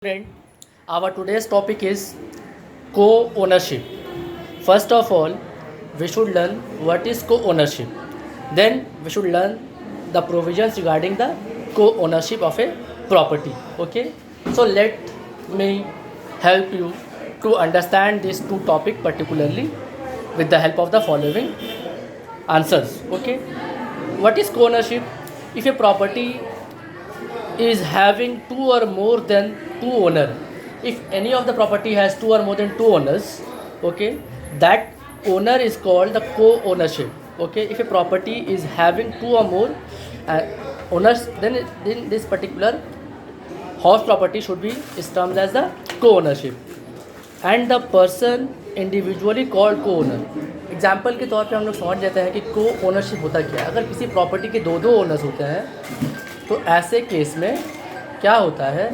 Friend, our today's topic is co-ownership. First of all, we should learn what is co-ownership. Then we should learn the provisions regarding the co-ownership of a property. Okay, so let me help you to understand these two topics particularly with the help of the following answers. Okay, what is co-ownership? If a property is having two or more than two owner, if any of the property has two or more than two owners, okay, that owner is called the co-ownership. Okay, if a property is having two or more uh, owners, then this particular house property should be is termed as the co-ownership, and the person individually called को owner. Example के तौर पे हम लोग समझ लेते हैं कि को ओनरशिप होता क्या है. अगर किसी प्रॉपर्टी के दो दो ओनर्स होते हैं तो ऐसे केस में क्या होता है,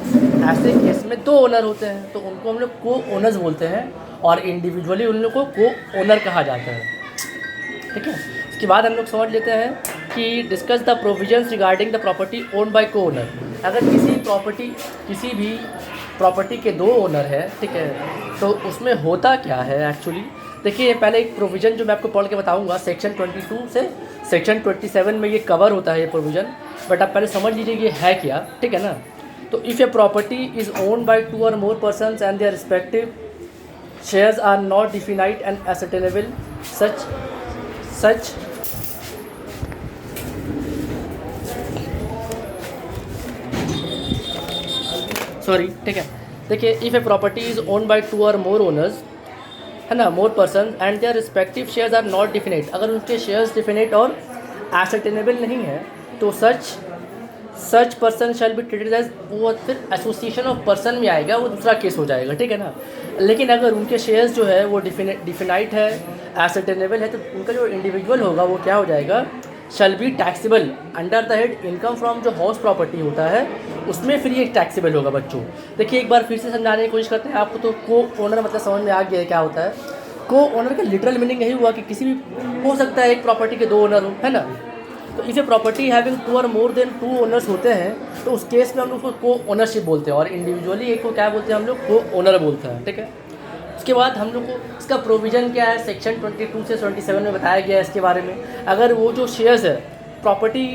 ऐसे केस में दो ओनर होते हैं तो उनको हम लोग को ओनर्स बोलते हैं और इंडिविजुअली उन लोग को ओनर कहा जाता है. ठीक है, इसके बाद हम लोग समझ लेते हैं कि discuss the provisions regarding the property own by co owner. अगर किसी भी प्रॉपर्टी के दो ओनर है, ठीक है, तो उसमें होता क्या है एक्चुअली. देखिए पहले एक प्रोविज़न जो मैं आपको पढ़ के बताऊंगा, सेक्शन 22 से सेक्शन 27 में ये कवर होता है ये प्रोविज़न, बट आप पहले समझ लीजिए ये है क्या. ठीक है ना. तो if a property is own by two और more persons and their respective shares are not defined and ascertainable such sorry. ठीक है, देखिए if a property is own by two और मोर ओनर्स, है ना, more person and their respective shares are not definite, अगर उनके shares definite और ascertainable नहीं है तो such person shall be treated as, वो फिर एसोसिएशन ऑफ पर्सन में आएगा, वो दूसरा केस हो जाएगा. ठीक है ना. लेकिन अगर उनके शेयर्स जो है वो डिफिनाइट है, एसेटेनेबल है, तो उनका जो इंडिविजुअल होगा वो क्या हो जाएगा, shall be taxable under the head income from जो हाउस प्रॉपर्टी होता है उसमें फिर ये टैक्सेबल होगा. बच्चों देखिए एक बार फिर से समझाने की कोशिश करते हैं आपको. तो को ओनर मतलब समझ में आ गया है क्या होता है. को ओनर का लिटरल मीनिंग यही हुआ कि किसी भी हो सकता है एक प्रॉपर्टी के दो ओनर हो, है ना. तो if a property having two और मोर देन टू ओनर्स होते हैं तो उस केस में हम लोग को ओनरशिप बोलते हैं और इंडिविजुअली एक को क्या बोलते हैं हम लोग, को ओनर बोलते हैं. ठीक है. उसके बाद हम लोग को इसका प्रोविज़न क्या है, सेक्शन 22 से 27 में बताया गया है इसके बारे में. अगर वो जो शेयर्स है प्रॉपर्टी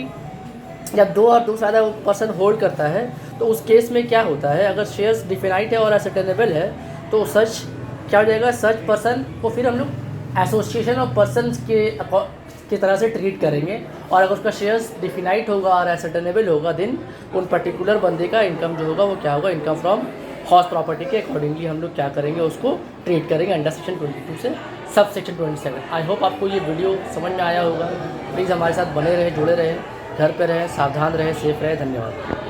या दो और दो ज़्यादा पर्सन होल्ड करता है तो उस केस में क्या होता है, अगर शेयर्स डिफिनाइट है और एसेटेनेबल है तो सच क्या हो जाएगा, सच पर्सन को फिर हम लोग एसोसिएशन ऑफ पर्सन की तरह से ट्रीट करेंगे. और अगर उसका शेयर्स डिफिनाइट होगा और एसेटेनेबल होगा देन उन पर्टिकुलर बंदे का इनकम जो होगा वो क्या होगा, इनकम फ्रॉम हाउस प्रॉपर्टी के अकॉर्डिंगली हम लोग क्या करेंगे, उसको ट्रीट करेंगे अंडर सेक्शन 22 से सब सेक्शन 27. आई होप आपको ये वीडियो समझ में आया होगा. प्लीज़ हमारे साथ बने रहे, जुड़े रहे, घर पे रहें, सावधान रहें, सेफ रहें. धन्यवाद.